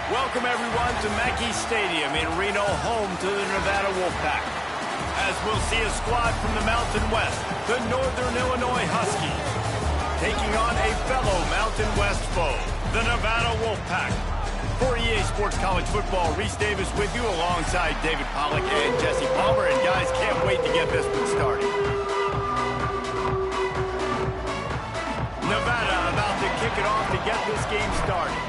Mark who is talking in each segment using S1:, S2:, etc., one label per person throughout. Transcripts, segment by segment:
S1: Welcome, everyone, to Mackey Stadium in Reno, home to the Nevada Wolfpack. As we'll see a squad from the Mountain West, the Northern Illinois Huskies, taking on a fellow Mountain West foe, the Nevada Wolfpack. For EA Sports College Football, Reese Davis with you alongside David Pollack and Jesse Palmer. And guys, can't wait to get this one started. Nevada about to kick it off to get this game started.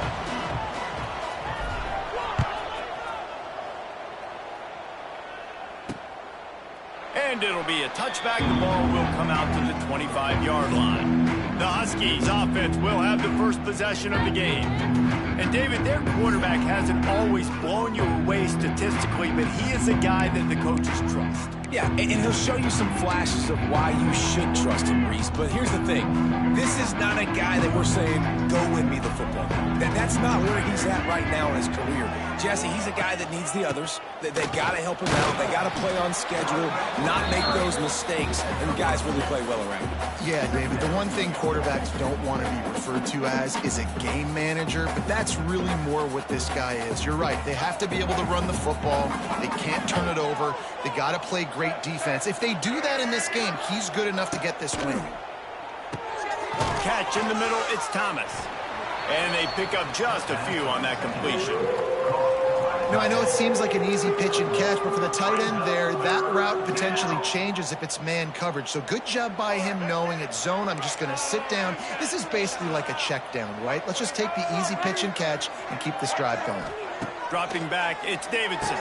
S1: And it'll be a touchback. The ball will come out to the 25-yard line. The Huskies offense will have the first possession of the game. And David, their quarterback hasn't always blown you away statistically, but he is a guy that the coaches trust.
S2: Yeah, and he'll show you some flashes of why you should trust him, Reese. But here's the thing. This is not a guy that we're saying, go win me the football game. That's not where he's at right now in his career. Jesse, he's a guy that needs the others. They got to help him out. They got to play on schedule, not make those mistakes, and guys really play well around him.
S3: Yeah, David, the one thing quarterbacks don't want to be referred to as is a game manager, but that's really more what this guy is. You're right. They have to be able to run the football. They can't turn it over. They got to play great defense. If they do that in this game, he's good enough to get this win.
S1: Catch in the middle, it's Thomas. And they pick up just a few on that completion.
S3: I know it seems like an easy pitch and catch, but for the tight end there, that route potentially changes if it's man coverage. So good job by him knowing it's zone. I'm just going to sit down. This is basically like a check down, right? Let's just take the easy pitch and catch and keep this drive going.
S1: Dropping back, it's Davidson.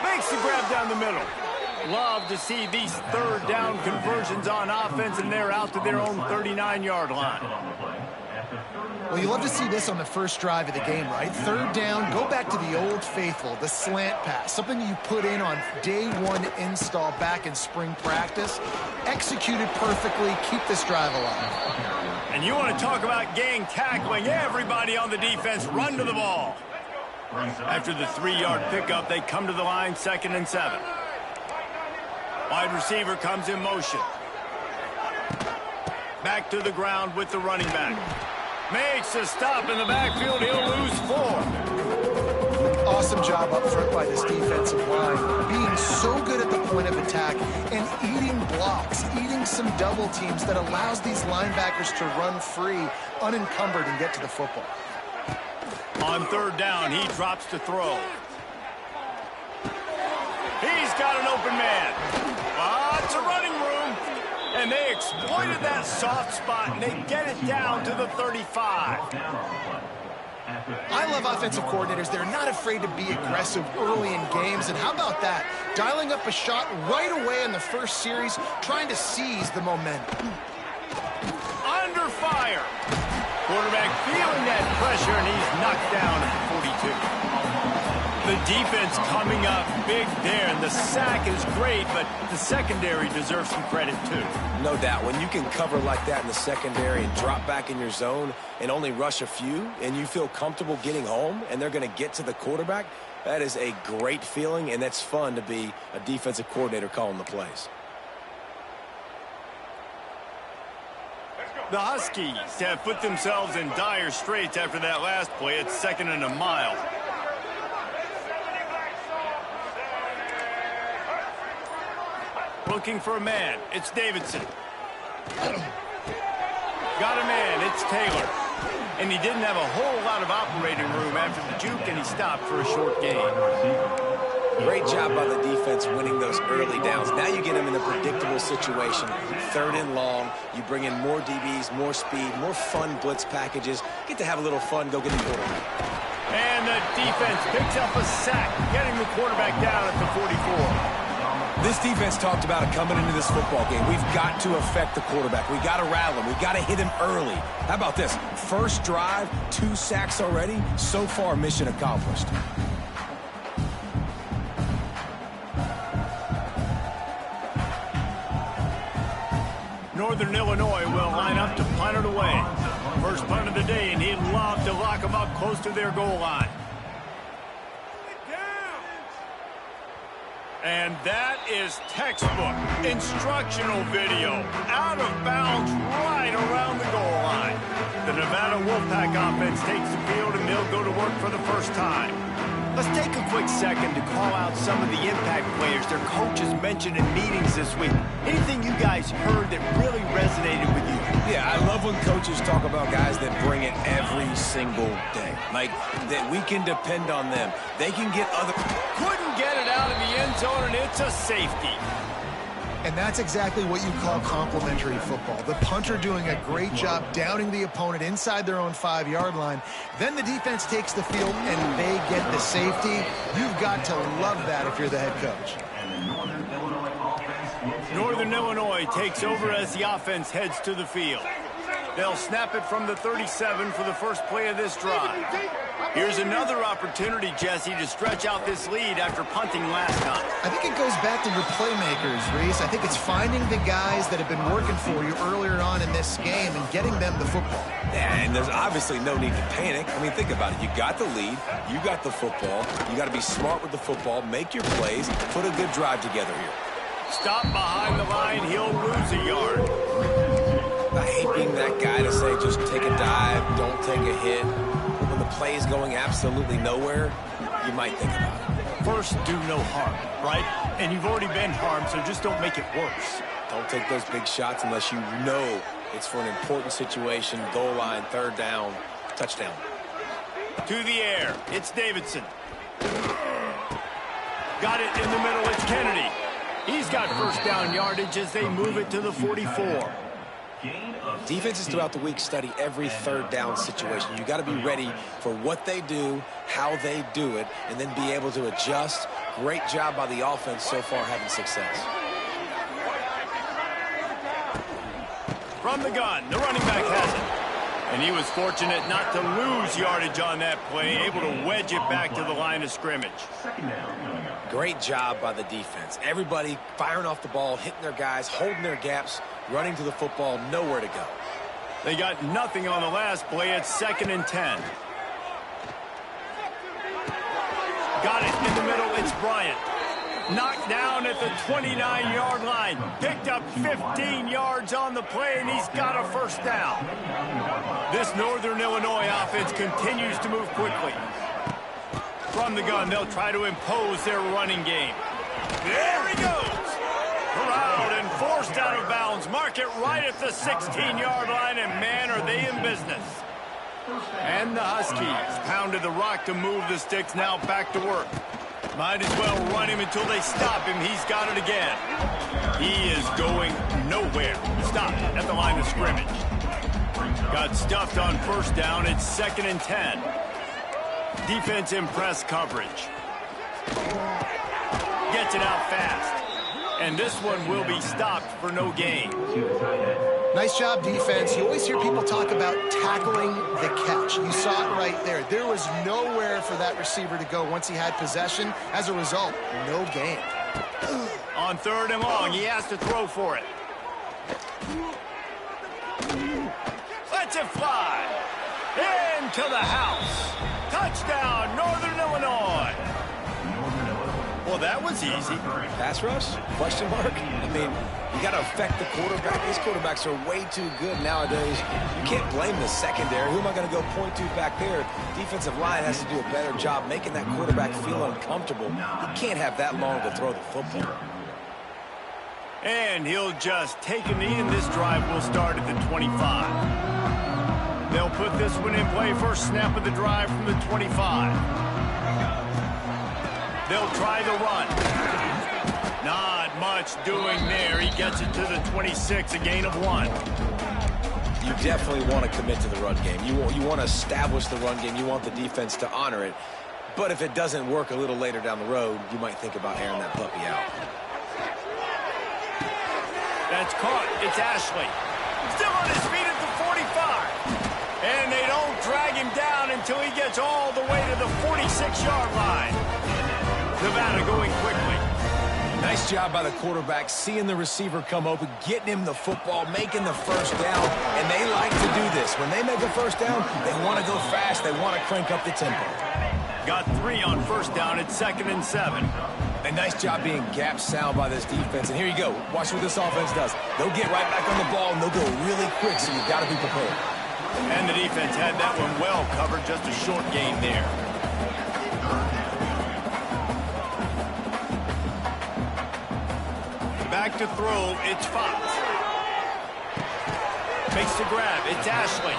S1: Makes the grab down the middle. Love to see these third down conversions on offense, and they're out to their own 39-yard line.
S3: Well, you love to see this on the first drive of the game, right? Third down, go back to the old faithful, the slant pass, something you put in on day one install back in spring practice. Executed perfectly, keep this drive alive.
S1: And you want to talk about gang tackling, everybody on the defense run to the ball. After the 3-yard pickup, they come to the line, 2nd and 7. Wide receiver comes in motion. Back to the ground with the running back. Makes a stop in the backfield. He'll lose 4.
S3: Awesome job up front by this defensive line. Being so good at the point of attack and eating blocks, eating some double teams that allows these linebackers to run free, unencumbered, and get to the football.
S1: On 3rd down, he drops to throw. He's got an open man. Lots of running room. And they exploited that soft spot, and they get it down to the 35.
S3: I love offensive coordinators. They're not afraid to be aggressive early in games. And how about that? Dialing up a shot right away in the first series, trying to seize the momentum.
S1: Under fire. Quarterback feeling that pressure, and he's knocked down at 42. The defense coming up big there, and the sack is great, but the secondary deserves some credit too.
S2: No doubt. When you can cover like that in the secondary and drop back in your zone and only rush a few, and you feel comfortable getting home, and they're going to get to the quarterback, that is a great feeling, and that's fun to be a defensive coordinator calling the plays.
S1: The Huskies have put themselves in dire straits after that last play. It's 2nd and a mile. Looking for a man. It's Davidson. Got a man. It's Taylor. And he didn't have a whole lot of operating room after the juke, and he stopped for a short gain.
S2: Great job by the defense winning those early downs. Now you get them in a predictable situation. 3rd and long. You bring in more DBs, more speed, more fun blitz packages. Get to have a little fun. Go get the quarterback.
S1: And the defense picks up a sack, getting the quarterback down at the 44.
S2: This defense talked about it coming into this football game. We've got to affect the quarterback. We've got to rattle him. We've got to hit him early. How about this? First drive, 2 sacks already. So far, mission accomplished.
S1: Northern Illinois will line up to punt it away. First punt of the day, and he'd love to lock them up close to their goal line. And that is textbook instructional video. Out of bounds right around the goal line. The Nevada Wolfpack offense takes the field, and they'll go to work for the first time. Let's take a quick second to call out some of the impact players their coaches mentioned in meetings this week. Anything you guys heard that really resonated with you?
S2: Yeah, I love when coaches talk about guys that bring it every single day. Like, that we can depend on them. They can get other...
S1: Couldn't get it out in the end zone, and it's a safety.
S3: And that's exactly what you call complementary football. The punter doing a great job downing the opponent inside their own 5-yard line. Then the defense takes the field and they get the safety. You've got to love that if you're the head coach.
S1: Northern Illinois takes over as the offense heads to the field. They'll snap it from the 37 for the first play of this drive. Here's another opportunity, Jesse, to stretch out this lead after punting last time.
S3: I think it goes back to your playmakers, Reese. I think it's finding the guys that have been working for you earlier on in this game and getting them the football.
S2: Yeah, and there's obviously no need to panic. I mean, think about it. You got the lead. You got the football. You got to be smart with the football, make your plays, put a good drive together here.
S1: Stop behind the line. He'll lose a yard.
S2: I hate being that guy to say just take a dive, don't take a hit. When the play is going absolutely nowhere, you might think about it.
S1: First, do no harm, right? And you've already been harmed, so just don't make it worse.
S2: Don't take those big shots unless you know it's for an important situation, goal line, third down, touchdown.
S1: To the air, it's Davidson. Got it in the middle, it's Kennedy. He's got first down yardage as they move it to the 44.
S2: Defenses throughout the week study every third down situation. You got to be ready for what they do, how they do it, and then be able to adjust. Great job by the offense so far having success.
S1: From the gun, the running back has it. And he was fortunate not to lose yardage on that play, able to wedge it back to the line of scrimmage.
S2: Great job by the defense. Everybody firing off the ball, hitting their guys, holding their gaps, running to the football, nowhere to go.
S1: They got nothing on the last play. It's 2nd and 10. Got it in the middle. It's Bryant. Knocked down at the 29-yard line. Picked up 15 yards on the play, and he's got a first down. This Northern Illinois offense continues to move quickly. From the gun, they'll try to impose their running game. There he goes. Corralled and forced out of bounds. Mark it right at the 16-yard line, and man, are they in business. And the Huskies pounded the rock to move the sticks, now back to work. Might as well run him until they stop him. He's got it again. He is going nowhere. Stopped at the line of scrimmage. Got stuffed on first down. It's 2nd and 10. Defense in press coverage. Gets it out fast. And this one will be stopped for no gain.
S3: Nice job, defense. You always hear people talk about tackling the catch. You saw it right there. There was nowhere for that receiver to go once he had possession. As a result, no gain.
S1: On 3rd and long, he has to throw for it. Lets it fly. Into the house. Touchdown, Northern Illinois. Well, that was easy.
S2: Pass rush? Question mark? I mean, you got to affect the quarterback. These quarterbacks are way too good nowadays. You can't blame the secondary. Who am I going to go point to back there? Defensive line has to do a better job making that quarterback feel uncomfortable. He can't have that long to throw the football.
S1: And he'll just take a knee, and this drive will start at the 25. They'll put this one in play. First snap of the drive from the 25. They'll try the run. Not much doing there. He gets it to the 26, a gain of 1.
S2: You definitely want to commit to the run game. You want to establish the run game. You want the defense to honor it. But if it doesn't work a little later down the road, you might think about airing that puppy out.
S1: That's caught. It's Ashley. Still on his feet at the 45. And they don't drag him down until he gets all the way to the 46-yard line. Nevada going quickly.
S2: Nice job by the quarterback, seeing the receiver come open, getting him the football, making the first down. And they like to do this. When they make a first down, they want to go fast. They want to crank up the tempo.
S1: Got 3 on first down. It's 2nd and 7.
S2: A nice job being gap sound by this defense. And here you go. Watch what this offense does. They'll get right back on the ball, and they'll go really quick, so you've got to be prepared.
S1: And the defense had that one well covered, just a short gain there. Back to throw, it's Fox. Makes the grab, it's Ashley.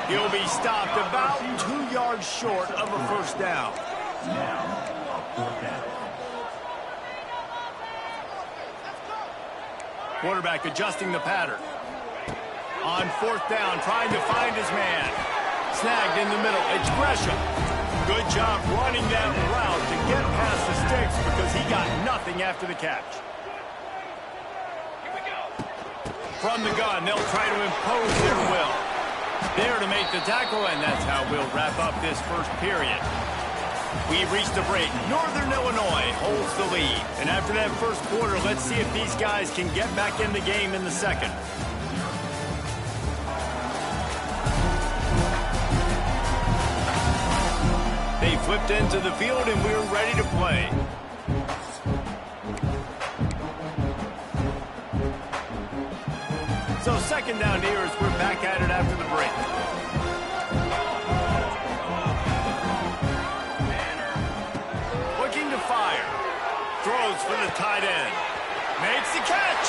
S1: He'll be stopped about 2 yards short of a first down. Quarterback adjusting the pattern. On fourth down, trying to find his man. Snagged in the middle, it's Gresham. Good job running that route to get past the sticks because he got nothing after the catch. From the gun, they'll try to impose their will. There to make the tackle, and that's how we'll wrap up this first period. We've reached the break. Northern Illinois holds the lead. And after that first quarter, let's see if these guys can get back in the game in the second. They flipped into the field, and we're ready to play. So second down here as we're back at it after the break. Looking to fire. Throws for the tight end. Makes the catch.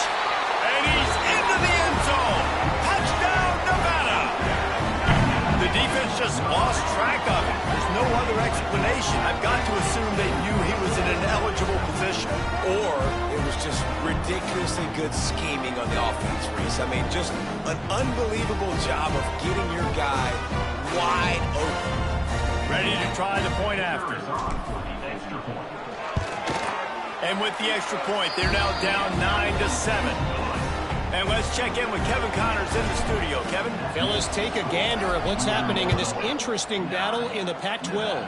S1: And he's into the end zone. Touchdown, Nevada. The defense just lost track of it. There's no other explanation. I've got to assume they knew he was in an eligible position.
S2: Or it was just ridiculously good scheming on the offense, Reese. I mean, just an unbelievable job of getting your guy wide open.
S1: Ready to try the point after. And with the extra point, they're now down 9-7. And let's check in with Kevin Connors in the studio. Kevin?
S4: Fellas, take a gander at what's happening in this interesting battle in the Pac-12.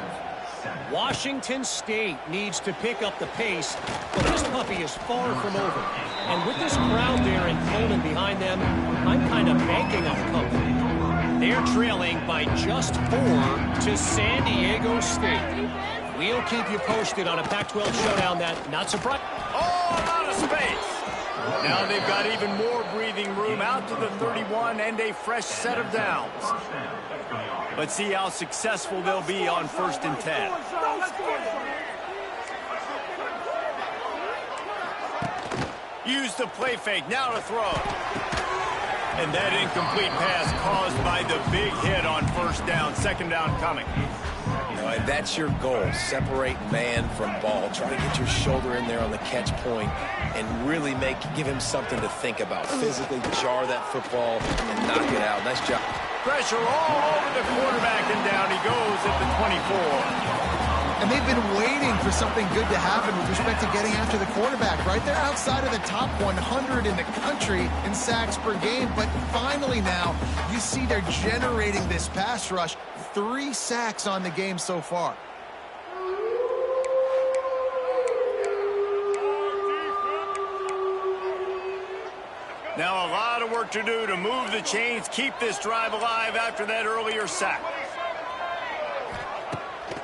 S4: Washington State needs to pick up the pace, but this puppy is far from over. And with this crowd there in Pullman behind them, I'm kind of banking on company. They're trailing by just 4 to San Diego State. We'll keep you posted on a Pac-12 showdown that, not surprising.
S1: Oh, out of space. Now they've got even more breathing room out to the 31 and a fresh set of downs. Let's see how successful they'll be on 1st and 10. Use the play fake, now to throw. And that incomplete pass caused by the big hit on 1st down, 2nd down coming.
S2: And that's your goal. Separate man from ball. Try to get your shoulder in there on the catch point and really give him something to think about. Physically jar that football and knock it out. Nice job.
S1: Pressure all over the quarterback, and down he goes at the 24.
S3: And they've been waiting for something good to happen with respect to getting after the quarterback, right? They're outside of the top 100 in the country in sacks per game, but finally now you see they're generating this pass rush. 3 sacks on the game so far.
S1: Now a lot of work to do to move the chains, keep this drive alive after that earlier sack.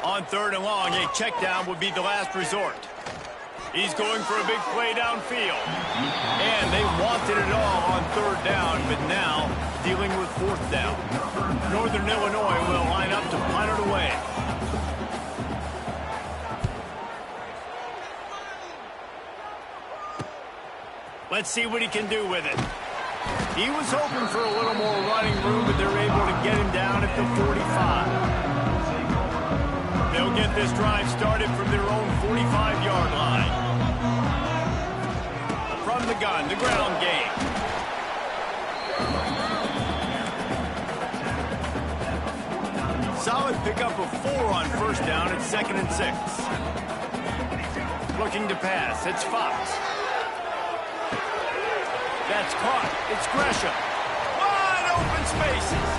S1: On 3rd and long, a check down would be the last resort. He's going for a big play downfield. And they wanted it all on 3rd down, but now dealing with 4th down. Northern Illinois will line up to punt it away. Let's see what he can do with it. He was hoping for a little more running room, but they're able to get him down at the 45. They'll get this drive started from their own 45-yard line. From the gun, the ground game. Solid pickup of 4 on 1st down at 2nd and 6. Looking to pass, it's Fox. That's caught, it's Gresham. Wide open spaces.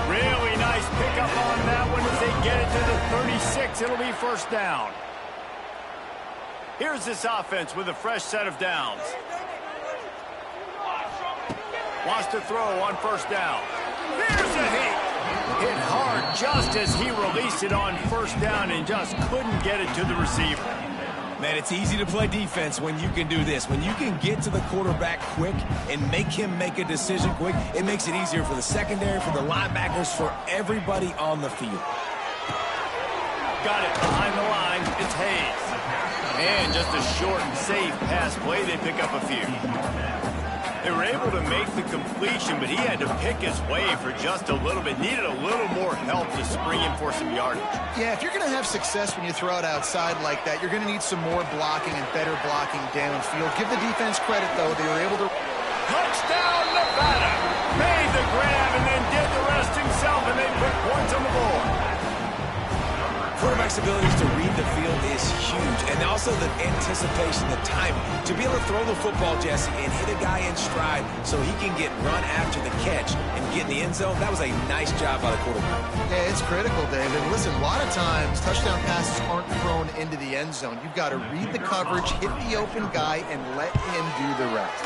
S1: Really nice pickup on that one as they get it to the 36. It'll be 1st down. Here's this offense with a fresh set of downs. Wants to throw on 1st down. Here's a hit. Hit hard just as he released it on 1st down and just couldn't get it to the receiver.
S2: Man, it's easy to play defense when you can do this. When you can get to the quarterback quick and make him make a decision quick, it makes it easier for the secondary, for the linebackers, for everybody on the field.
S1: Got it behind the line. It's Hayes. And just a short and safe pass play. They pick up a few. They were able to make the completion, but he had to pick his way for just a little bit. Needed a little more help to spring him for some yardage.
S3: Yeah, if you're going to have success when you throw it outside like that, you're going to need some more blocking and better blocking downfield. Give the defense credit, though. They were able to...
S1: Touchdown, Nevada! Made the grab and then did the rest himself, and they put points on the board.
S2: Quarterback's abilities to read the field is huge, and also the anticipation, the timing. To be able to throw the football, Jesse, and hit a guy in stride so he can get run after the catch and get in the end zone, that was a nice job by the quarterback.
S3: Yeah, it's critical, David. Listen, a lot of times touchdown passes aren't thrown into the end zone. You've got to read the coverage, hit the open guy, and let him do the rest.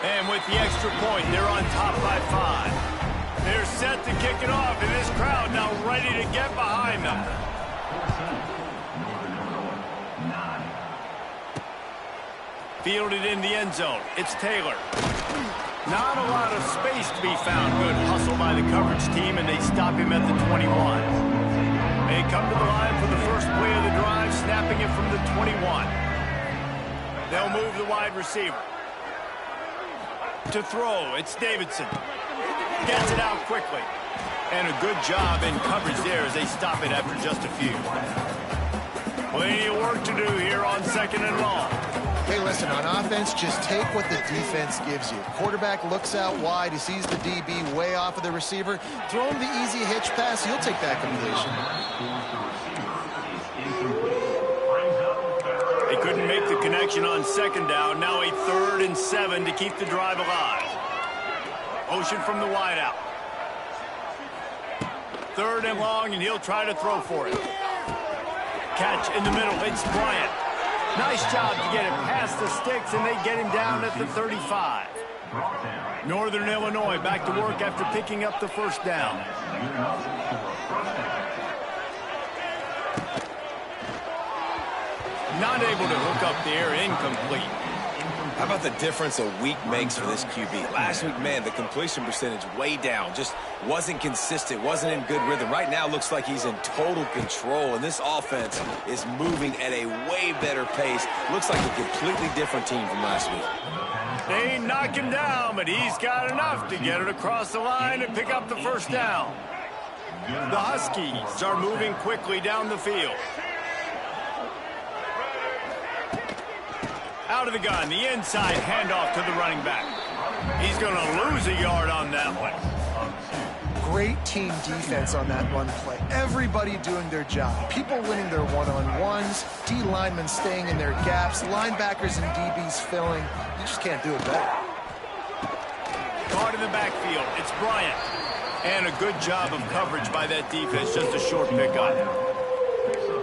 S1: And with the extra point, they're on top by 5. They're set to kick it off, and this crowd now ready to get behind them. Fielded in the end zone. It's Taylor. Not a lot of space to be found. Good hustle by the coverage team, and they stop him at the 21. They come to the line for the first play of the drive, snapping it from the 21. They'll move the wide receiver. To throw, it's Davidson. Gets it out quickly. And a good job in coverage there as they stop it after just a few. Plenty of work to do here on 2nd and long.
S3: Hey, listen, on offense, just take what the defense gives you. Quarterback looks out wide. He sees the DB way off of the receiver. Throw him the easy hitch pass. He'll take that completion.
S1: They couldn't make the connection on 2nd down. Now a 3rd and 7 to keep the drive alive. Motion from the wideout. 3rd and long, and he'll try to throw for it. Catch in the middle. It's Bryant. Nice job to get it past the sticks, and they get him down at the 35. Northern Illinois back to work after picking up the first down. Not able to hook up there, incomplete.
S2: How about the difference a week makes for this QB? Last week, man, the completion percentage way down. Just wasn't consistent, wasn't in good rhythm. Right now, looks like he's in total control, and this offense is moving at a way better pace. Looks like a completely different team from last week.
S1: They knock him down, but he's got enough to get it across the line and pick up the first down. The Huskies are moving quickly down the field. Out of the gun, the inside handoff to the running back. He's going to lose a yard on that one.
S3: Great team defense on that run play. Everybody doing their job. People winning their one-on-ones. D linemen staying in their gaps. Linebackers and DBs filling. You just can't do it better.
S1: Guard in the backfield. It's Bryant. And a good job of coverage by that defense. Just a short pickup.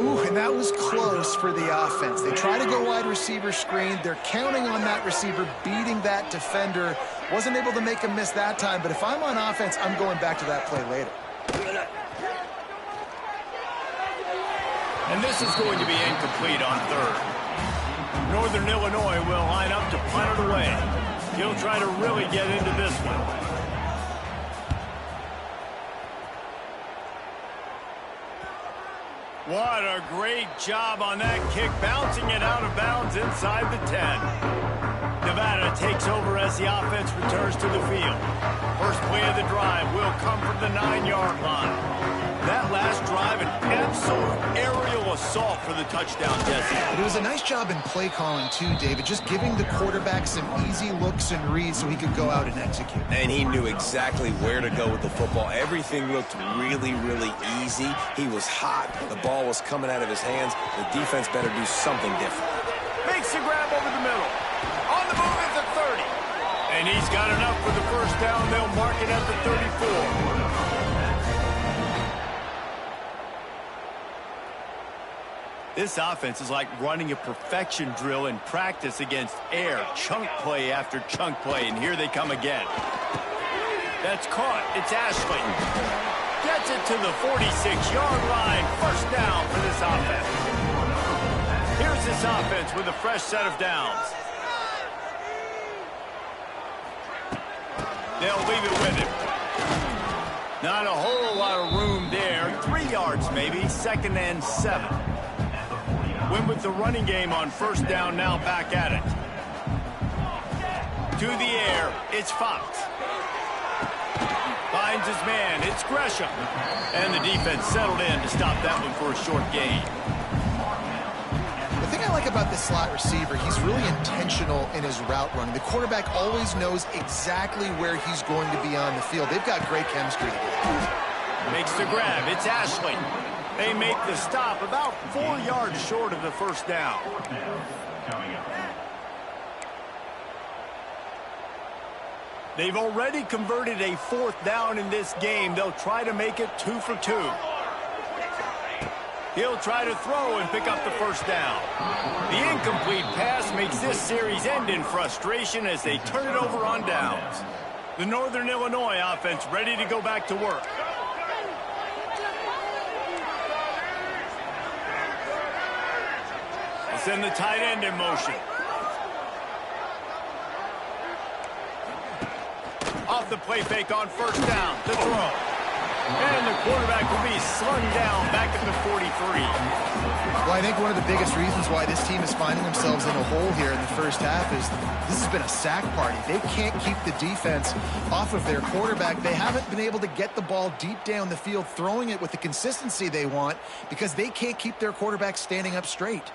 S3: Ooh, and that was close for the offense. They try to go wide receiver screen. They're counting on that receiver beating that defender. Wasn't able to make a miss that time, but if I'm on offense, I'm going back to that play later.
S1: And this is going to be incomplete on 3rd. Northern Illinois will line up to punt it away. He'll try to really get into this one. What a great job on that kick, bouncing it out of bounds inside the 10. Nevada takes over as the offense returns to the field. First play of the drive will come from the 9-yard line. That last drive, an absolute aerial assault for the touchdown, Jesse.
S3: It was a nice job in play calling, too, David, just giving the quarterback some easy looks and reads so he could go out and execute.
S2: And he knew exactly where to go with the football. Everything looked really, really easy. He was hot. The ball was coming out of his hands. The defense better do something different.
S1: Makes the grab over the middle. On the move at the 30. And he's got enough for the first down. They'll mark it at the 34. This offense is like running a perfection drill in practice against air. Chunk play after chunk play, and here they come again. That's caught. It's Ashley. Gets it to the 46-yard line. First down for this offense. Here's leads this offense with a fresh set of downs. They'll leave it with him. Not a whole lot of room there. 3 yards maybe, 2nd and 7. Win with the running game on 1st down, now back at it. To the air, it's Fox. Finds his man, it's Gresham. And the defense settled in to stop that one for a short gain.
S3: The thing I like about this slot receiver, he's really intentional in his route running. The quarterback always knows exactly where he's going to be on the field. They've got great chemistry together.
S1: Makes the grab, it's Ashley. They make the stop about 4 yards short of the 1st down. They've already converted a 4th down in this game. They'll try to make it 2 for 2. He'll try to throw and pick up the 1st down. The incomplete pass makes this series end in frustration as they turn it over on downs. The Northern Illinois offense ready to go back to work. They'll send the tight end in motion. Off the play fake on 1st down to throw. And the quarterback will be slung down back at the 43.
S3: Well, I think one of the biggest reasons why this team is finding themselves in a hole here in the 1st half is this has been a sack party. They can't keep the defense off of their quarterback. They haven't been able to get the ball deep down the field, throwing it with the consistency they want because they can't keep their quarterback standing up straight.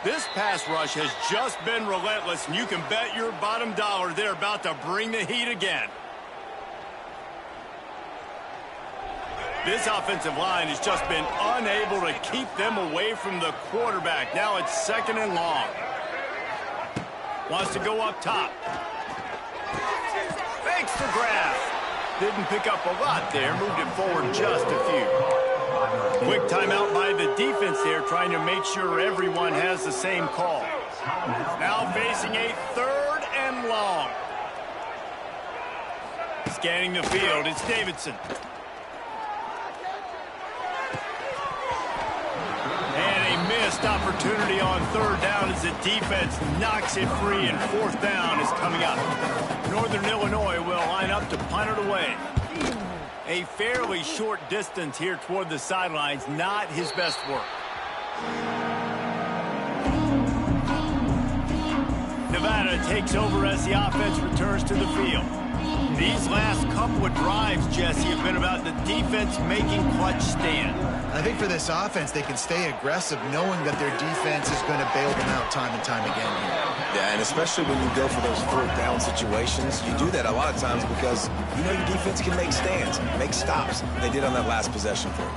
S1: This pass rush has just been relentless, and you can bet your bottom dollar they're about to bring the heat again. This offensive line has just been unable to keep them away from the quarterback. Now it's 2nd and long. Wants to go up top. Fakes the grab. Didn't pick up a lot there. Moved it forward just a few. Quick timeout by the defense there, trying to make sure everyone has the same call. Now facing a 3rd and long. Scanning the field, it's Davidson. And a missed opportunity on 3rd down as the defense knocks it free, and 4th down is coming up. Northern Illinois will line up to punt it away. A fairly short distance here toward the sidelines, not his best work. Nevada takes over as the offense returns to the field. These last couple of drives, Jesse, have been about the defense making clutch stand.
S3: I think for this offense, they can stay aggressive knowing that their defense is going to bail them out time and time again here.
S2: Yeah, and especially when you go for those 4th down situations, you do that a lot of times because you know your defense can make stands, make stops. They did on that last possession for you.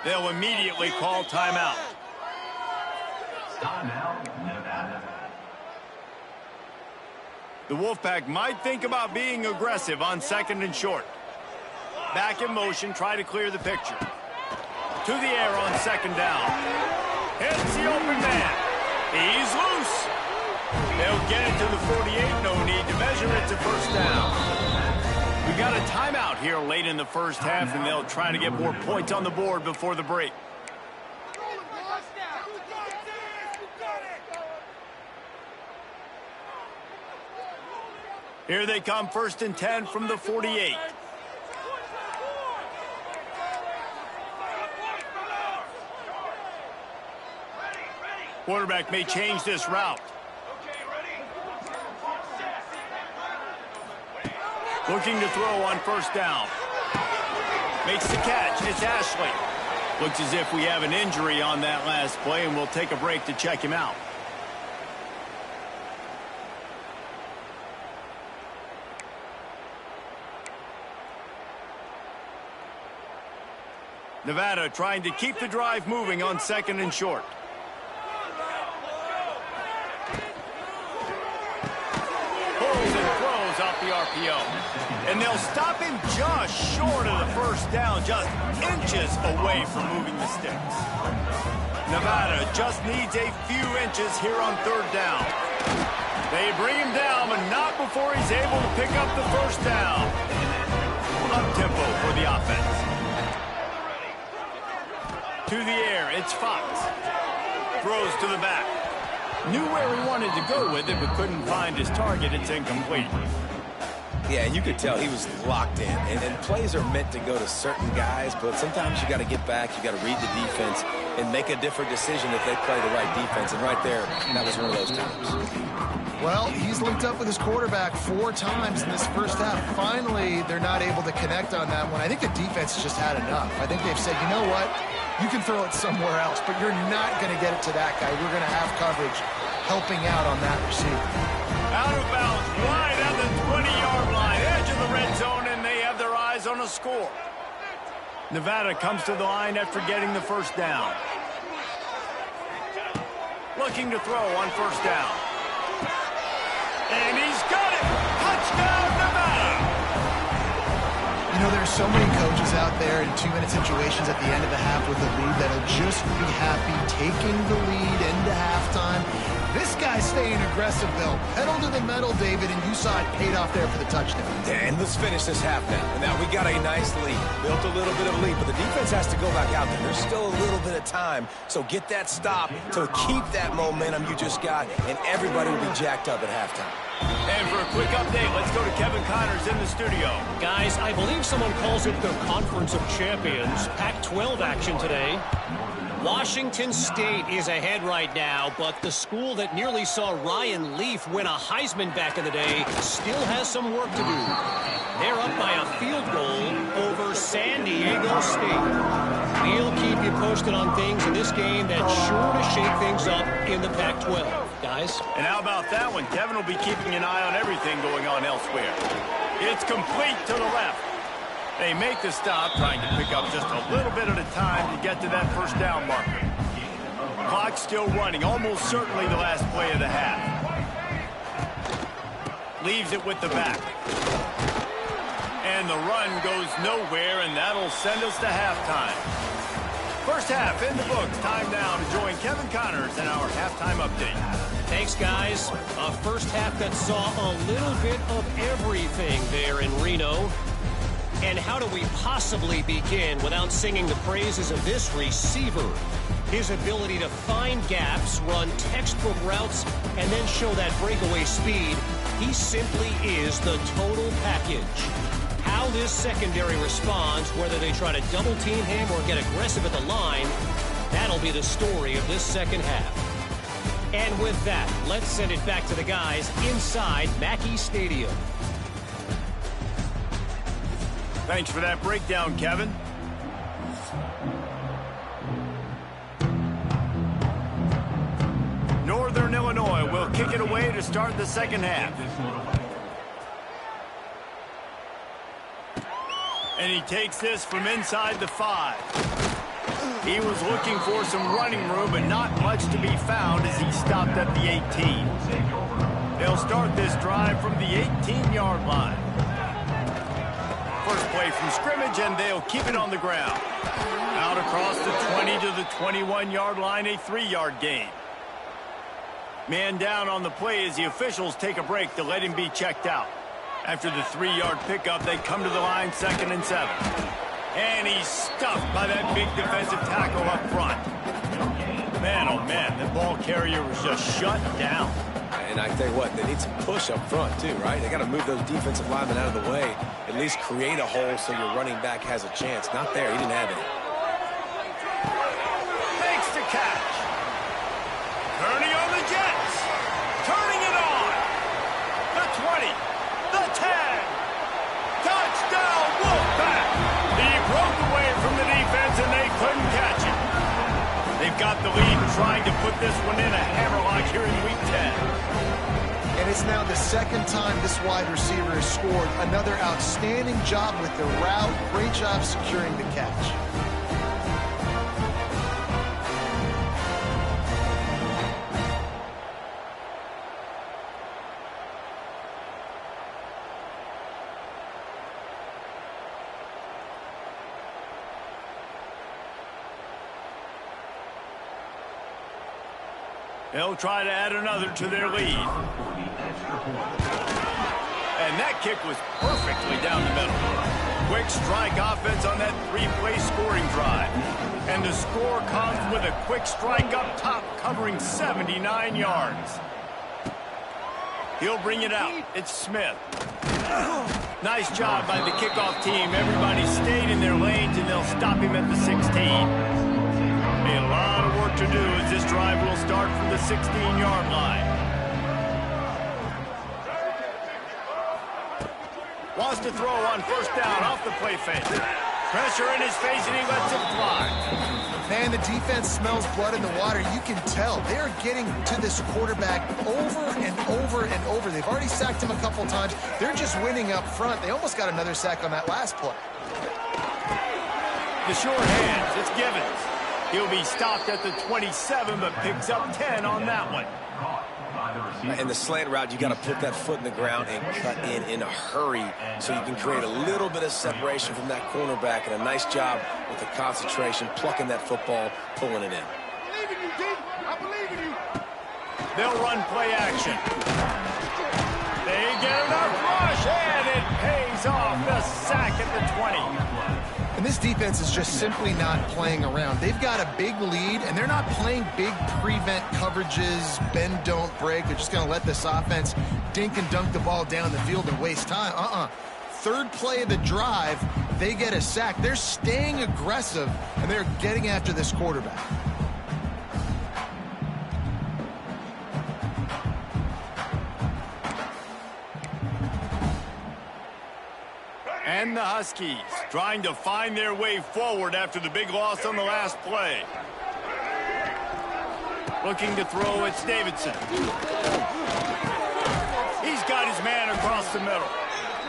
S1: They'll immediately call timeout. The Wolfpack might think about being aggressive on 2nd and short. Back in motion, try to clear the picture. To the air on 2nd down. Hits the open man. He's loose. They'll get it to the 48. No need to measure it to 1st down. We got a timeout here late in the 1st half, and they'll try to get more points on the board before the break. Here they come, 1st and 10 from the 48. Quarterback may change this route. Looking to throw on 1st down. Makes the catch. It's Ashley. Looks as if we have an injury on that last play, and we'll take a break to check him out. Nevada trying to keep the drive moving on 2nd and short. Pulls and throws throws off the RPO. And they'll stop him just short of the first down, just inches away from moving the sticks. Nevada just needs a few inches here on third down. They bring him down, but not before he's able to pick up the first down. Up-tempo for the offense. To the air, it's Fox. Throws to the back. Knew where he wanted to go with it, but couldn't find his target. It's incomplete.
S2: Yeah, and you could tell he was locked in. And plays are meant to go to certain guys, but sometimes you got to get back, you got to read the defense, and make a different decision if they play the right defense. And right there, that was one of those times.
S3: Well, he's linked up with his quarterback 4 times in this first half. Finally, they're not able to connect on that one. I think the defense just had enough. I think they've said, you know what? You can throw it somewhere else, but you're not going to get it to that guy. We're going to have coverage helping out on that receiver.
S1: Out of bounds, wide at the 20-yard line, edge of the red zone, and they have their eyes on a score. Nevada comes to the line after getting the first down. Looking to throw on first down. And he's got it! Touchdown, Nevada!
S3: You know, there's so many coaches out there in 2-minute situations at the end of the half with the lead that'll just be happy taking the lead into halftime. This guy's staying aggressive, though. Pedal to the metal, David, and you saw it paid off there for the touchdown.
S2: And let's finish this half now. And now we got a nice lead. Built a little bit of lead, but the defense has to go back out there. There's still a little bit of time. So get that stop to keep that momentum you just got, and everybody will be jacked up at halftime.
S1: And for a quick update, let's go to Kevin Connors in the studio.
S4: Guys, I believe someone calls it the Conference of Champions. Pac-12 action today. Washington State is ahead right now, but the school that nearly saw Ryan Leaf win a Heisman back in the day still has some work to do. They're up by a field goal over San Diego State. We'll keep you posted on things in this game that's sure to shake things up in the Pac-12. Guys?
S1: And how about that one? Kevin will be keeping an eye on everything going on elsewhere. It's complete to the left. They make the stop, trying to pick up just a little bit at a time to get to that first down marker. Clock still running, almost certainly the last play of the half. Leaves it with the back. And the run goes nowhere, and that'll send us to halftime. First half in the books. Time now to join Kevin Connors in our halftime update.
S4: Thanks, guys. A first half that saw a little bit of everything there in Reno. And how do we possibly begin without singing the praises of this receiver? His ability to find gaps, run textbook routes, and then show that breakaway speed. He simply is the total package. How this secondary responds, whether they try to double team him or get aggressive at the line, that'll be the story of this second half. And with that, let's send it back to the guys inside Mackey Stadium.
S1: Thanks for that breakdown, Kevin. Northern Illinois will kick it away to start the second half. And he takes this from inside the 5. He was looking for some running room, but not much to be found as he stopped at the 18. They'll start this drive from the 18-yard line. First play from scrimmage, and they'll keep it on the ground. Out across the 20 to the 21-yard line, a 3-yard gain. Man down on the play as the officials take a break to let him be checked out. After the 3-yard pickup, they come to the line 2nd and 7. And he's stuffed by that big defensive tackle up front. Man, oh man, the ball carrier was just shut down.
S2: And I tell you what, they need some push up front too, right? They got to move those defensive linemen out of the way. At least create a hole so your running back has a chance. Not there. He didn't have any.
S1: Makes the catch. Turning on the Jets. Turning it on. The 20. The 10. Touchdown, Wolfpack. He broke away from the defense, and they couldn't catch him. They've got the lead, trying to put this one in a hammerlock here in Week 10.
S3: And it's now the second time this wide receiver has scored. Another outstanding job with the route. Great job securing the catch.
S1: They'll try to add another to their lead. And that kick was perfectly down the middle. Quick strike offense on that three-play scoring drive. And the score comes with a quick strike up top covering 79 yards. He'll bring it out. It's Smith. Nice job by the kickoff team. Everybody stayed in their lanes, and they'll stop him at the 16. A lot of work to do as this drive will start from the 16-yard line. Wants to throw on first down off the play fake. Pressure in his face, and he lets it fly.
S3: Man, the defense smells blood in the water. You can tell. They're getting to this quarterback over and over and over. They've already sacked him a couple times. They're just winning up front. They almost got another sack on that last play.
S1: The short hands, it's Givens. He'll be stopped at the 27, but picks up 10 on that one.
S2: In the slant route, you got to put that foot in the ground and cut in a hurry so you can create a little bit of separation from that cornerback, and a nice job with the concentration, plucking that football, pulling it in.
S1: I believe in you, D. I believe in you. They'll run play action. They get enough rush, and it pays off. The sack at the 20.
S3: And this defense is just simply not playing around. They've got a big lead, and they're not playing big prevent coverages, bend, don't break. They're just going to let this offense dink and dunk the ball down the field and waste time. Third play of the drive, they get a sack. They're staying aggressive, and they're getting after this quarterback.
S1: And the Huskies trying to find their way forward after the big loss on the last play. Looking to throw, it's Davidson. He's got his man across the middle.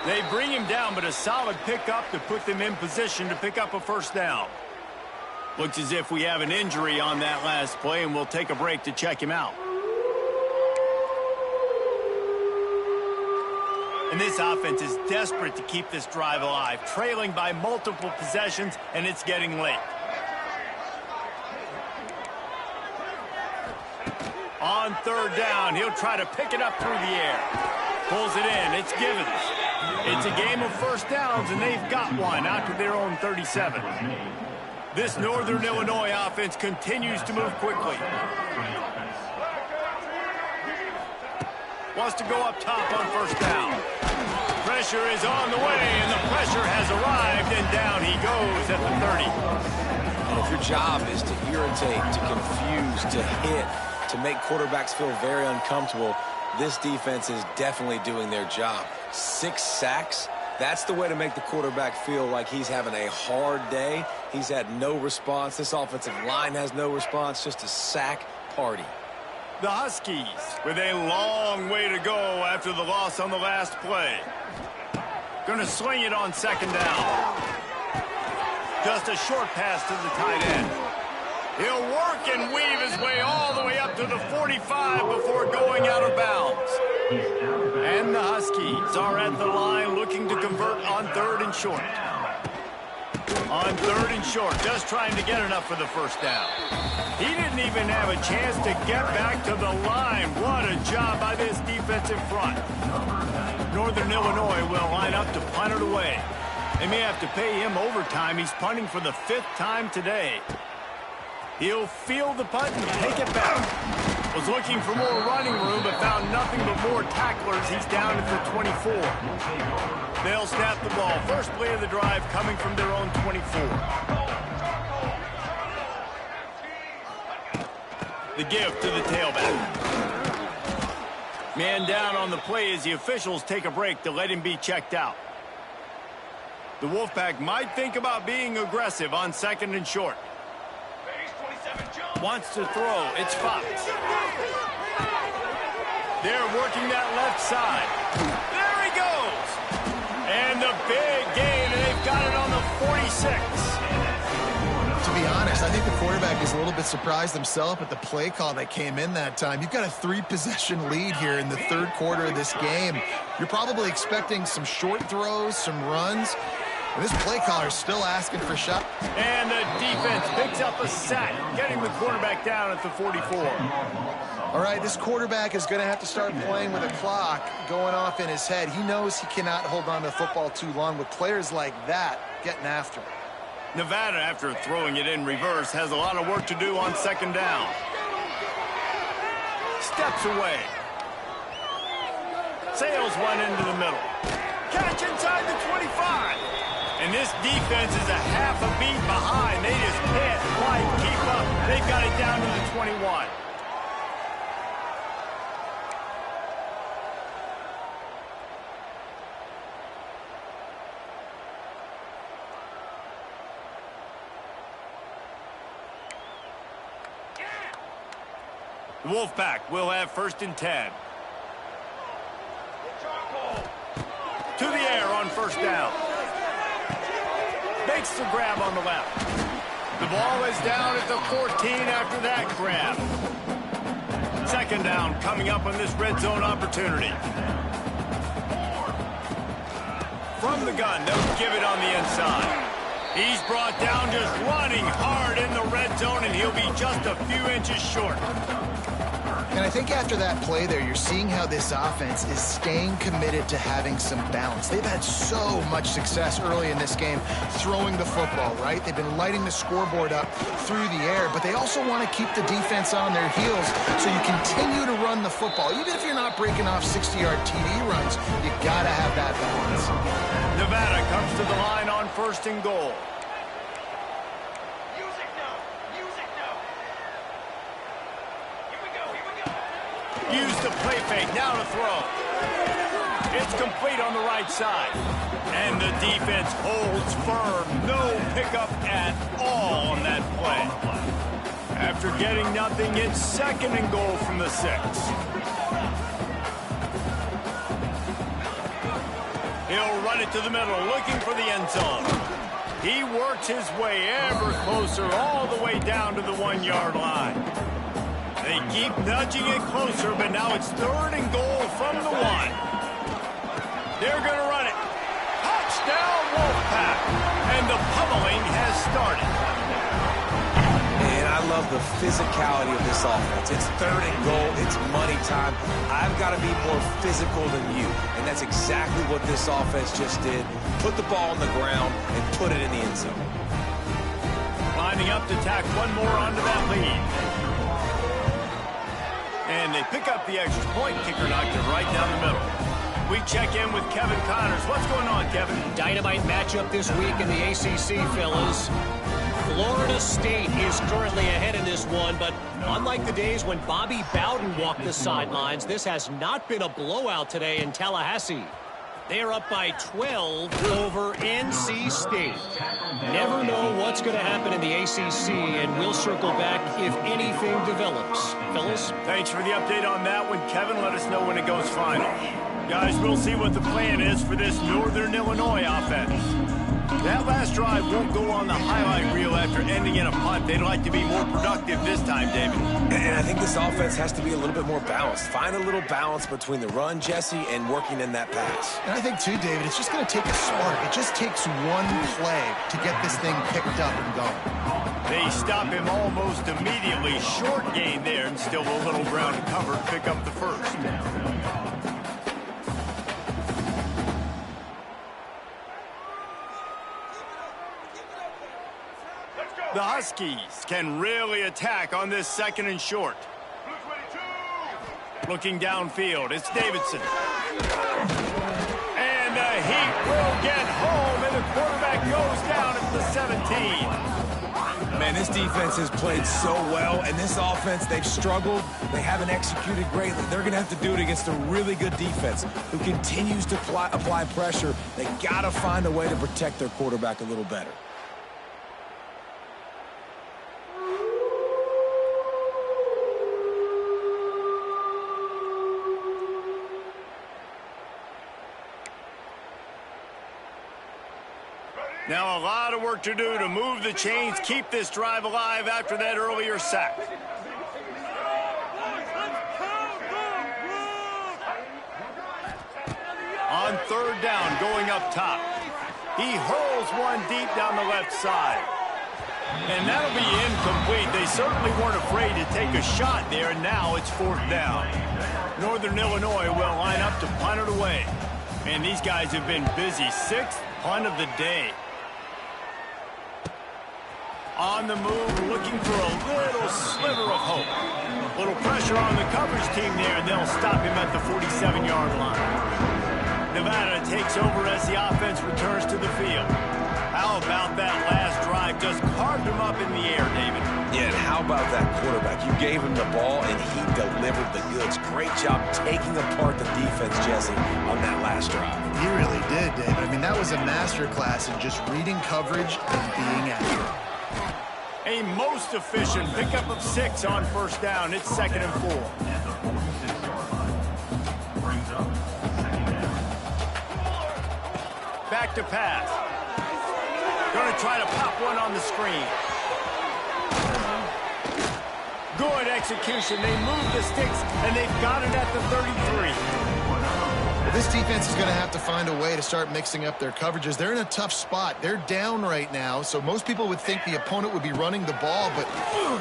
S1: They bring him down, but a solid pickup to put them in position to pick up a first down. Looks as if we have an injury on that last play, and we'll take a break to check him out. And this offense is desperate to keep this drive alive, trailing by multiple possessions, and it's getting late. On third down, he'll try to pick it up through the air. Pulls it in. It's Givens. It's a game of first downs, and they've got one out to their own 37. This Northern Illinois offense continues to move quickly. Wants to go up top on first down. Pressure is on the way, and the pressure has arrived, and down he goes at the 30.
S2: And if your job is to irritate, to confuse, to hit, to make quarterbacks feel very uncomfortable, this defense is definitely doing their job. 6 sacks, that's the way to make the quarterback feel like he's having a hard day. He's had no response. This offensive line has no response, just a sack party.
S1: The Huskies with a long way to go after the loss on the last play. Going to swing it on second down. Just a short pass to the tight end. He'll work and weave his way all the way up to the 45 before going out of bounds. And the Huskies are at the line looking to convert on third and short. On third and short, just trying to get enough for the first down. He didn't even have a chance to get back to the line. What a job by this defensive front. Northern Illinois will line up to punt it away. They may have to pay him overtime. He's punting for the 5th time today. He'll field the punt and take it back. Was looking for more running room, but found nothing but more tacklers. He's down at the 24. They'll snap the ball. First play of the drive coming from their own 24. The give to the tailback. Man down on the play as the officials take a break to let him be checked out. The Wolfpack might think about being aggressive on second and short. Wants to throw. It's Fox. They're working that left side. There he goes. And the big gain, and they've got it on the 46.
S3: To be honest, I think the quarterback is a little bit surprised himself at the play call that came in that time. You've got a 3-possession lead here in the third quarter of this game. You're probably expecting some short throws, some runs. This play caller is still asking for shot.
S1: And the defense picks up a sack, getting the quarterback down at the 44.
S3: All right, this quarterback is going to have to start playing with a clock going off in his head. He knows he cannot hold on to the football too long with players like that getting after him.
S1: Nevada, after throwing it in reverse, has a lot of work to do on second down. Steps away. Sails one into the middle. Catch inside the 25. And this defense is a half a beat behind. They just can't quite keep up. They've got it down to the 21. The Wolfpack will have 1st and 10. To the air on 1st down. Makes the grab on the left. The ball is down at the 14 after that grab. 2nd down coming up on this red zone opportunity. From the gun, they'll give it on the inside. He's brought down just running hard in the red zone, and he'll be just a few inches short.
S3: And I think after that play there, you're seeing how this offense is staying committed to having some balance. They've had so much success early in this game throwing the football, right? They've been lighting the scoreboard up through the air, but they also want to keep the defense on their heels so you continue to run the football. Even if you're not breaking off 60-yard TD runs, you got to have that balance.
S1: Nevada comes to the line on 1st and goal. Use the play fake, now to throw. It's complete on the right side. And the defense holds firm. No pickup at all on that play. After getting nothing, it's 2nd and goal from the 6. He'll run it to the middle, looking for the end zone. He works his way ever closer, all the way down to the 1-yard line. They keep nudging it closer, but now it's 3rd and goal from the 1. They're going to run it. Touchdown, Wolfpack. And the pummeling has started.
S2: And I love the physicality of this offense. It's 3rd and goal. It's money time. I've got to be more physical than you. And that's exactly what this offense just did. Put the ball on the ground and put it in the end zone.
S1: Lining up to tack one more onto that lead. And they pick up the extra point. Kicker knocked it right down the middle. We check in with Kevin Connors. What's going on, Kevin?
S4: Dynamite matchup this week in the ACC, fellas. Florida State is currently ahead in this one, but unlike the days when Bobby Bowden walked the sidelines, this has not been a blowout today in Tallahassee. They are up by 12 over NC State. Never know what's going to happen in the ACC, and we'll circle back if anything develops. Fellas?
S1: Thanks for the update on that one, Kevin. Let us know when it goes final. Guys, we'll see what the plan is for this Northern Illinois offense. That last drive won't go on the highlight reel after ending in a punt. They'd like to be more productive this time, David.
S2: And I think this offense has to be a little bit more balanced. Find a little balance between the run, Jesse, and working in that pass.
S3: And I think, too, David, it's just going to take a spark. It just takes one play to get this thing picked up and going.
S1: They stop him almost immediately. Short gain there, and still a little ground covered. Pick up the 1st. The Huskies can really attack on this 2nd and short. Looking downfield, it's Davidson. And the Heat will get home, and the quarterback goes down at the 17.
S2: Man, this defense has played so well, and this offense, they've struggled. They haven't executed greatly. They're going to have to do it against a really good defense who continues to apply pressure. They got to find a way to protect their quarterback a little better.
S1: Now a lot of work to do to move the chains, keep this drive alive after that earlier sack. On 3rd down, going up top. He hurls one deep down the left side. And that'll be incomplete. They certainly weren't afraid to take a shot there, and now it's 4th down. Northern Illinois will line up to punt it away. And these guys have been busy. 6th punt of the day. On the move, looking for a little sliver of hope. A little pressure on the coverage team there, and they'll stop him at the 47-yard line. Nevada takes over as the offense returns to the field. How about that last drive? Just carved him up in the air, David.
S2: Yeah, and how about that quarterback? You gave him the ball, and he delivered the goods. Great job taking apart the defense, Jesse, on that last drive.
S3: He really did, David. I mean, that was a masterclass in just reading coverage and being accurate.
S1: A most efficient pickup of 6 on 1st down. It's 2nd and 4. Back to pass. Going to try to pop one on the screen. Good execution. They move the sticks, and they've got it at the 33.
S3: Well, this defense is going to have to find a way to start mixing up their coverages. They're in a tough spot. They're down right now, so most people would think the opponent would be running the ball, but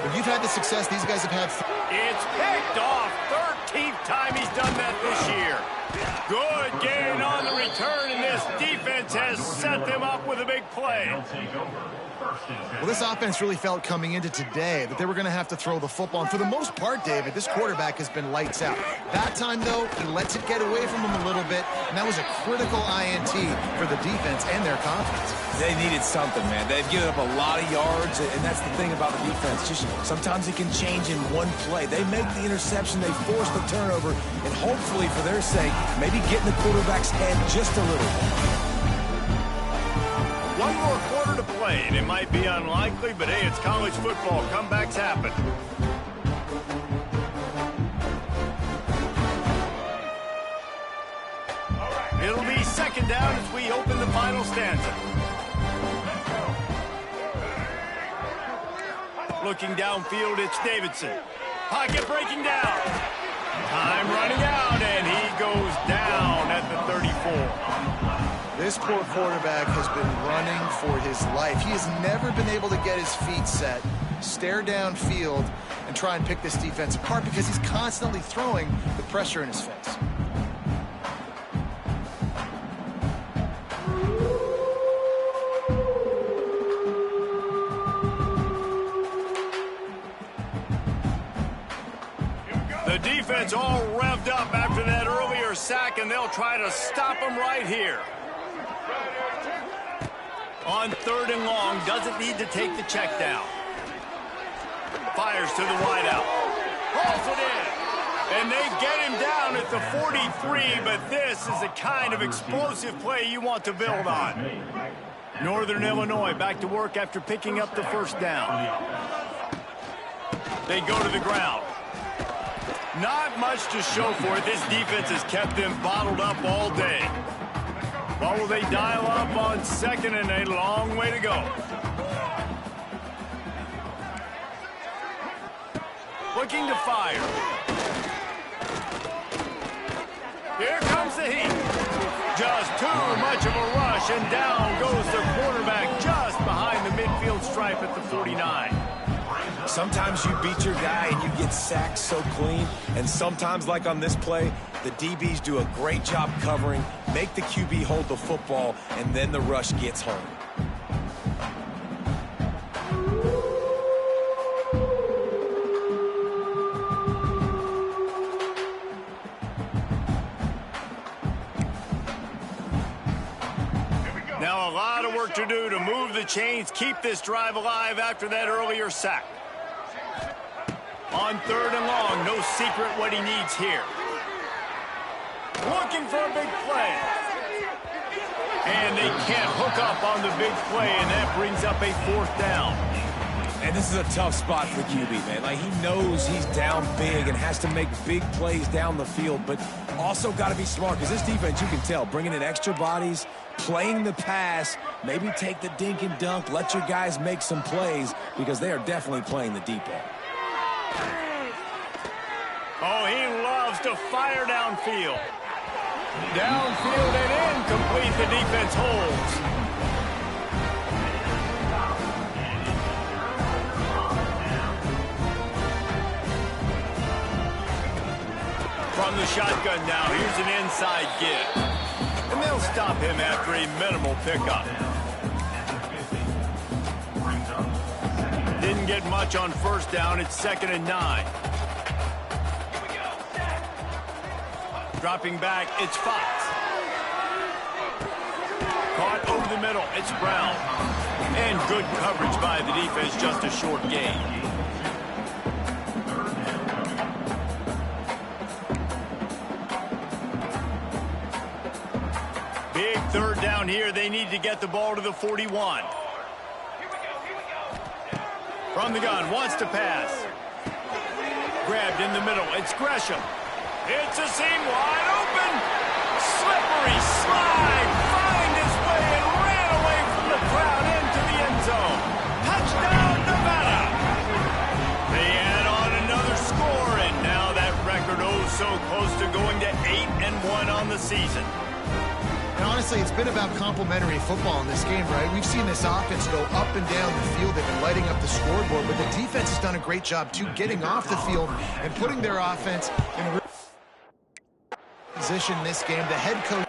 S3: if you've had the success these guys have had...
S1: It's picked off. 13th time he's done that this year. Good gain on the return, and this defense has set them up with a big play.
S3: Well, this offense really felt coming into today that they were going to have to throw the football. And for the most part, David, this quarterback has been lights out. That time, though, he lets it get away from him a little bit, and that was a critical INT for the defense and their confidence.
S2: They needed something, man. They've given up a lot of yards, and that's the thing about the defense. Just sometimes it can change in one play. They make the interception, they force the turnover, and hopefully, for their sake, maybe get in the quarterback's head just a little bit.
S1: One more quarter to play, and it might be unlikely, but hey, it's college football. Comebacks happen. It'll be 2nd down as we open the final stanza. Looking downfield, it's Davidson. Pocket breaking down. Time running out, and he goes down at the 34.
S3: This poor quarterback has been running for his life. He has never been able to get his feet set, stare downfield, and try and pick this defense apart because he's constantly throwing with pressure in his face.
S1: The defense all revved up after that earlier sack, and they'll try to stop him right here. On 3rd and long, doesn't need to take the check down. Fires to the wideout. Hauls it in. And they get him down at the 43, but this is the kind of explosive play you want to build on. Northern Illinois back to work after picking up the 1st down. They go to the ground. Not much to show for it. This defense has kept them bottled up all day. What will they dial up on 2nd and a long way to go? Looking to fire. Here comes the heat. Just too much of a rush, and down goes the quarterback just behind the midfield stripe at the 49.
S2: Sometimes you beat your guy and you get sacked so clean, and sometimes, like on this play, the DBs do a great job covering, make the QB hold the football, and then the rush gets home.
S1: Now a lot of work to do to move the chains, keep this drive alive after that earlier sack. On 3rd and long, no secret what he needs here. Looking for a big play. And they can't hook up on the big play, and that brings up a 4th down.
S2: And this is a tough spot for the QB, man. Like, he knows he's down big and has to make big plays down the field, but also got to be smart, because this defense, you can tell, bringing in extra bodies, playing the pass, maybe take the dink and dunk, let your guys make some plays, because they are definitely playing the deep ball.
S1: Oh, he loves to fire downfield. Downfield and incomplete. The defense holds. From the shotgun now, here's an inside give. And they'll stop him after a minimal pickup. Didn't get much on first down. It's 2nd and 9. Dropping back, it's Fox. Caught over the middle, it's Brown. And good coverage by the defense, just a short gain. Big 3rd down here. They need to get the ball to the 41. From the gun, wants to pass. Grabbed in the middle, it's Gresham. It's a seam wide open. Slippery slide. Find his way and ran away from the crowd into the end zone. Touchdown, Nevada. They add on another score, and now that record so close to going to 8-1 on the season.
S3: And honestly, it's been about complementary football in this game, right? We've seen this offense go up and down the field. They've been lighting up the scoreboard, but the defense has done a great job, too, getting off the field and putting their offense in position this game. The head coach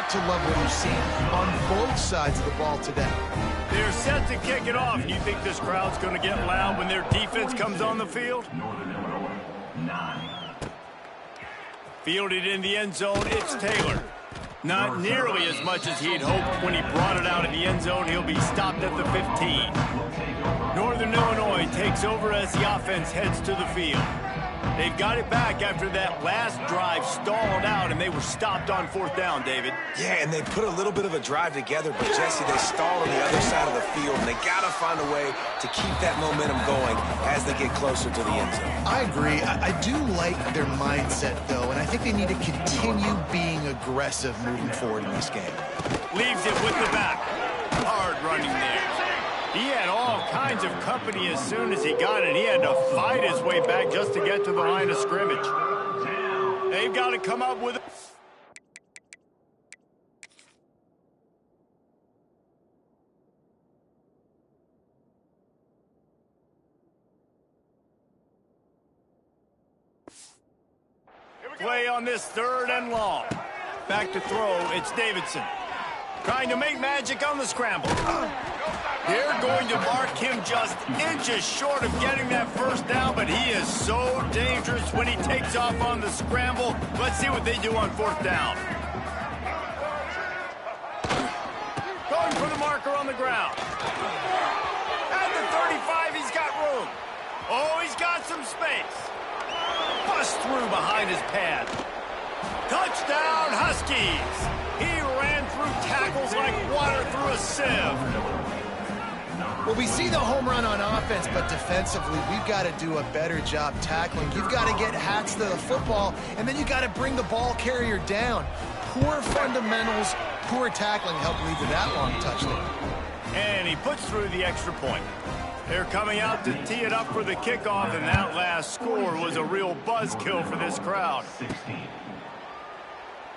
S3: to love what you've seen on both sides of the ball today.
S1: They're set to kick it off. You think this crowd's going to get loud when their defense comes on the field? Fielded in the end zone, it's Taylor. Not nearly as much as he'd hoped when he brought it out of the end zone. He'll be stopped at the 15. Northern Illinois takes over as the offense heads to the field. They've got it back after that last drive stalled out, and they were stopped on 4th down, David.
S2: Yeah, and they put a little bit of a drive together, but Jesse, they stalled on the other side of the field, and they got to find a way to keep that momentum going as they get closer to the end zone.
S3: I agree. I do like their mindset, though, and I think they need to continue being aggressive moving forward in this game.
S1: Leaves it with the back. Hard running there. He had all kinds of company as soon as he got it. He had to fight his way back just to get to the line of scrimmage. They've got to come up with it. Play on this 3rd and long. Back to throw, it's Davidson. Trying to make magic on the scramble. They're going to mark him just inches short of getting that 1st down, but he is so dangerous when he takes off on the scramble. Let's see what they do on 4th down. Going for the marker on the ground. At the 35, he's got room. Oh, he's got some space. Bust through behind his pad. Touchdown, Huskies! He ran through tackles like water through a sieve.
S3: Well, we see the home run on offense, but defensively, we've got to do a better job tackling. You've got to get hats to the football, and then you've got to bring the ball carrier down. Poor fundamentals, poor tackling helped lead to that long touchdown.
S1: And he puts through the extra point. They're coming out to tee it up for the kickoff, and that last score was a real buzzkill for this crowd.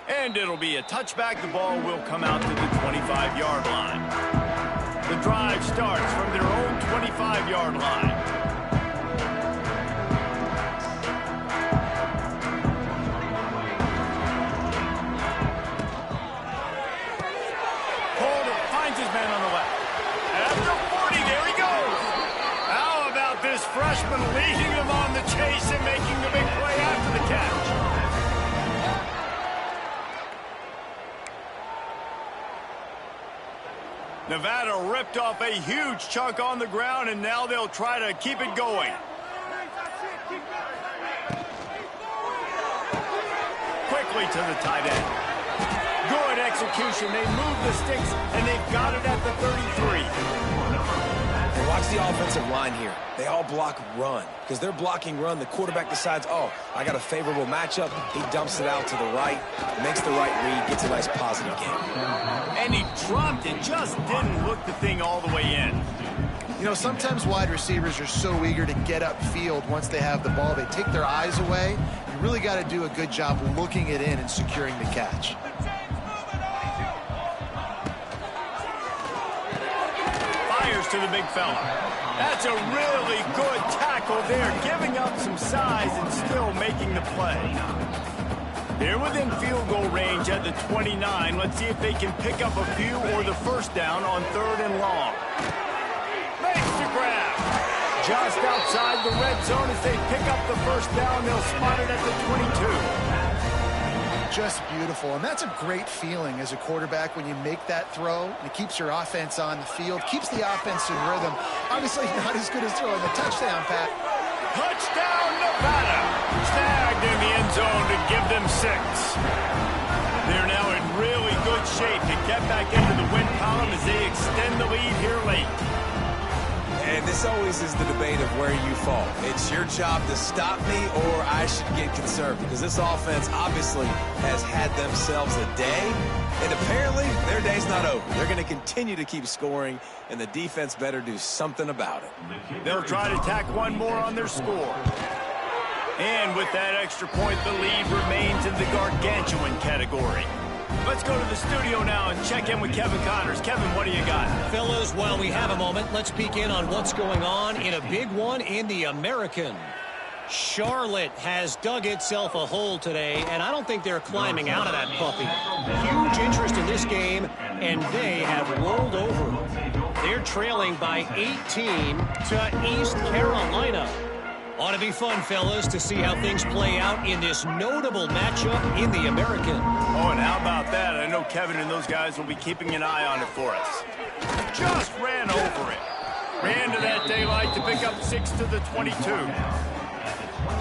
S1: And it'll be a touchback. The ball will come out to the 25-yard line. The drive starts from their own 25-yard line. Holder finds his man on the left. At the 40, there he goes. How about this freshman leading them on the chase and making the big play after the catch? Nevada ripped off a huge chunk on the ground, and now they'll try to keep it going. Quickly to the tight end. Good execution. They move the sticks, and they've got it at the 33.
S2: And watch the offensive line here. They all block run. Because they're blocking run, the quarterback decides, oh, I got a favorable matchup. He dumps it out to the right, makes the right read, gets a nice positive game.
S1: And he dropped it, just didn't look the thing all the way in.
S3: You know, sometimes wide receivers are so eager to get upfield once they have the ball. They take their eyes away. You really got to do a good job looking it in and securing the catch.
S1: Fires to the big fella. That's a really good tackle there, giving up some size and still making the play. They're within field goal range at the 29. Let's see if they can pick up a few or the 1st down on 3rd and long. Makes the grab. Just outside the red zone as they pick up the 1st down. They'll spot it at the 22.
S3: Just beautiful, and that's a great feeling as a quarterback when you make that throw, and it keeps your offense on the field, keeps the offense in rhythm. Obviously not as good as throwing the touchdown pass.
S1: Touchdown, Nevada! Snagged in the end zone to give them 6. They're now in really good shape to get back into the win column as they extend the lead here late.
S2: And this always is the debate of where you fall. It's your job to stop me, or I should get conservative, because this offense obviously has had themselves a day, and apparently their day's not over. They're going to continue to keep scoring, and the defense better do something about it.
S1: They'll try to tack one more on their score. And with that extra point, the lead remains in the gargantuan category. Let's go to the studio now and check in with Kevin Connors. Kevin, what do you got?
S4: Fellas, while we have a moment, let's peek in on what's going on in a big one in the American. Charlotte has dug itself a hole today, and I don't think they're climbing out of that puppy. Huge interest in this game, and they have rolled over. They're trailing by 18 to East Carolina. Ought to be fun, fellas, to see how things play out in this notable matchup in the American.
S1: Oh, and how about that? I know Kevin and those guys will be keeping an eye on it for us. Just ran over it. Ran to that daylight to pick up 6 to the 22.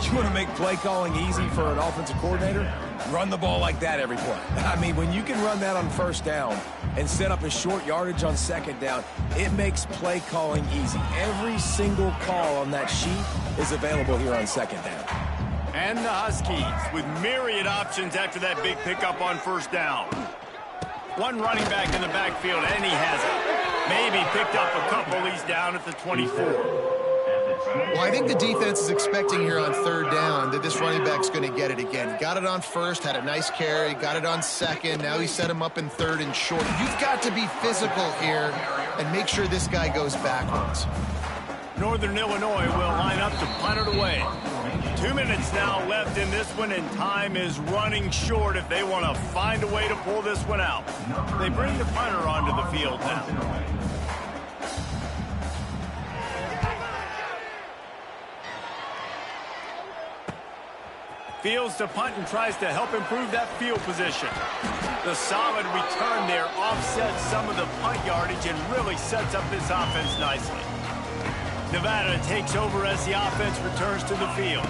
S2: You want to make play calling easy for an offensive coordinator? Run the ball like that every play. I mean, when you can run that on first down and set up a short yardage on second down, it makes play calling easy. Every single call on that sheet is available here on second down.
S1: And the Huskies with myriad options after that big pickup on first down. One running back in the backfield, and he has it. Maybe picked up a couple. He's down at the 24.
S3: Well, I think the defense is expecting here on third down that this running back's going to get it again. He got it on first, had a nice carry, got it on second. Now he set him up in third and short. You've got to be physical here and make sure this guy goes backwards.
S1: Northern Illinois will line up to punt it away. 2 minutes now left in this one, and time is running short if they want to find a way to pull this one out. They bring the punter onto the field now. Fields to punt and tries to help improve that field position. The solid return there offsets some of the punt yardage and really sets up this offense nicely. Nevada takes over as the offense returns to the field.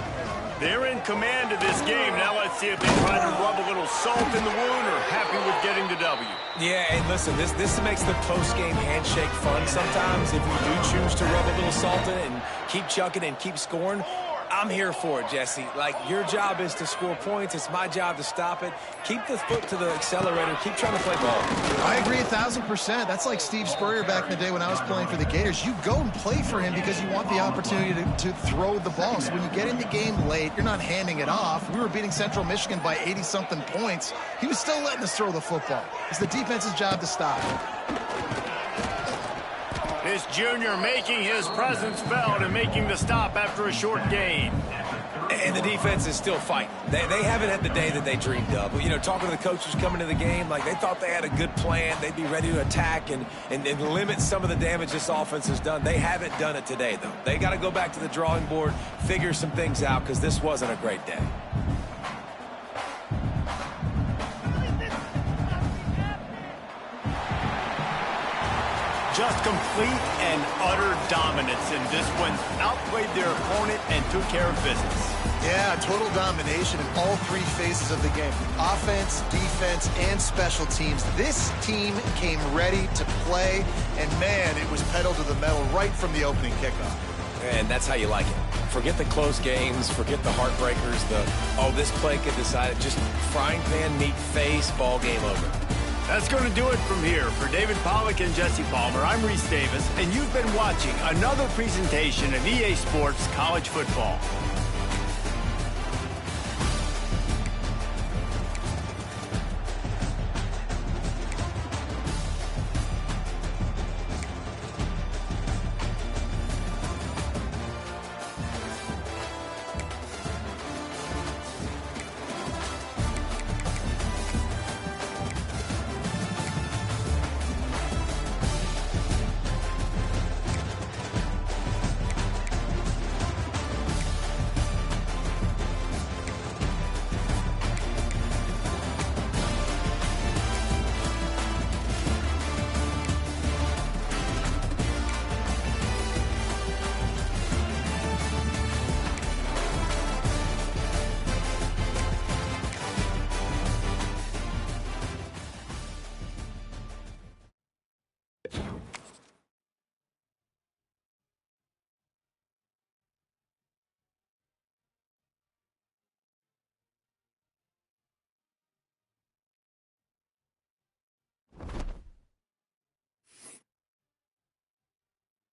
S1: They're in command of this game. Now let's see if they try to rub a little salt in the wound or happy with getting the W.
S2: Yeah, and listen, this makes the post-game handshake fun sometimes. If you do choose to rub a little salt in it and keep chucking and keep scoring, I'm here for it, Jesse. Like, your job is to score points. It's my job to stop it. Keep the foot to the accelerator. Keep trying to play ball.
S3: I agree 1,000%. That's like Steve Spurrier back in the day when I was playing for the Gators. You go and play for him because you want the opportunity to throw the ball. So when you get in the game late, you're not handing it off. We were beating Central Michigan by 80-something points. He was still letting us throw the football. It's the defense's job to stop it.
S1: This junior making his presence felt and making the stop after a short gain.
S2: And the defense is still fighting. They haven't had the day that they dreamed of. You know, talking to the coaches coming to the game, like they thought they had a good plan. They'd be ready to attack and limit some of the damage this offense has done. They haven't done it today, though. They got to go back to the drawing board, figure some things out, because this wasn't a great day.
S1: Just complete and utter dominance in this one. Outplayed their opponent and took care of business.
S3: Yeah, total domination in all three phases of the game. Offense, defense, and special teams. This team came ready to play, and man, it was pedal to the metal right from the opening kickoff.
S2: And that's how you like it. Forget the close games, forget the heartbreakers, this play could decide it. Just frying pan, meat face, ball game over.
S1: That's going to do it from here. For David Pollack and Jesse Palmer, I'm Reese Davis, and you've been watching another presentation of EA Sports College Football.